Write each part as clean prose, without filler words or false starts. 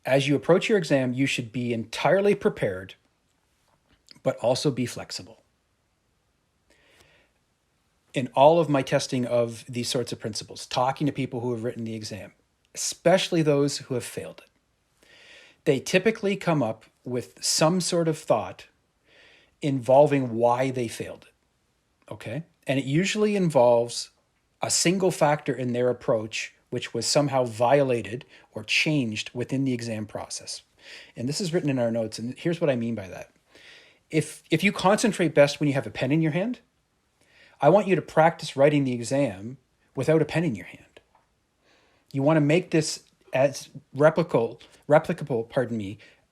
as you approach your exam, you should be entirely prepared, but also be flexible. In all of my testing of these sorts of principles, talking to people who have written the exam, especially those who have failed it, they typically come up with some sort of thought involving why they failed it, okay? And it usually involves a single factor in their approach which was somehow violated or changed within the exam process. And this is written in our notes, and here's what I mean by that. If you concentrate best when you have a pen in your hand, I want you to practice writing the exam without a pen in your hand. You want to make this as replicable,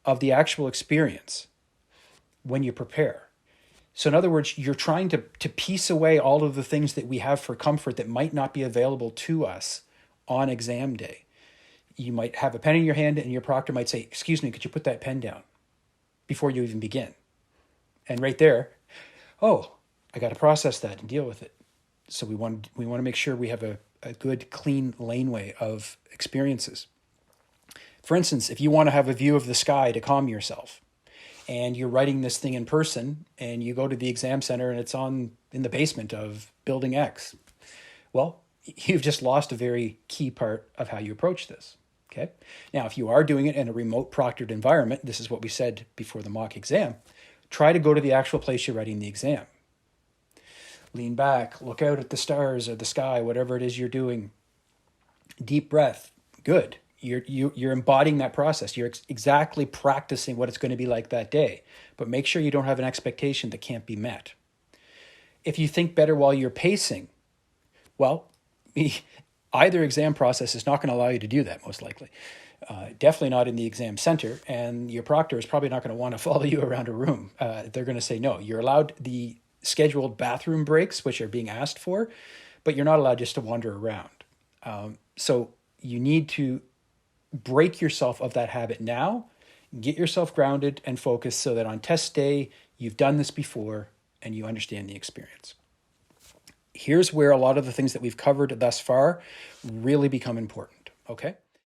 of the actual experience when you prepare. So in other words, you're trying to piece away all of the things that we have for comfort that might not be available to us on exam day. You might have a pen in your hand and your proctor might say, "Excuse me, could you put that pen down?" before you even begin. And right there, oh, I got to process that and deal with it. So we want to make sure we have a good, clean laneway of experiences. For instance, if you want to have a view of the sky to calm yourself, and you're writing this thing in person, and you go to the exam center and it's in the basement of building X, well, you've just lost a very key part of how you approach this. Okay. Now, if you are doing it in a remote proctored environment, this is what we said before the mock exam, try to go to the actual place you're writing the exam. Lean back, look out at the stars or the sky, whatever it is you're doing. Deep breath. Good. You're embodying that process. You're exactly practicing what it's going to be like that day. But make sure you don't have an expectation that can't be met. If you think better while you're pacing, well, either exam process is not going to allow you to do that, most likely. Definitely not in the exam center, and your proctor is probably not going to want to follow you around a room. They're going to say, no, you're allowed the scheduled bathroom breaks, which are being asked for, but you're not allowed just to wander around. So you need to break yourself of that habit now, get yourself grounded and focused so that on test day, you've done this before and you understand the experience. Here's where a lot of the things that we've covered thus far really become important, okay?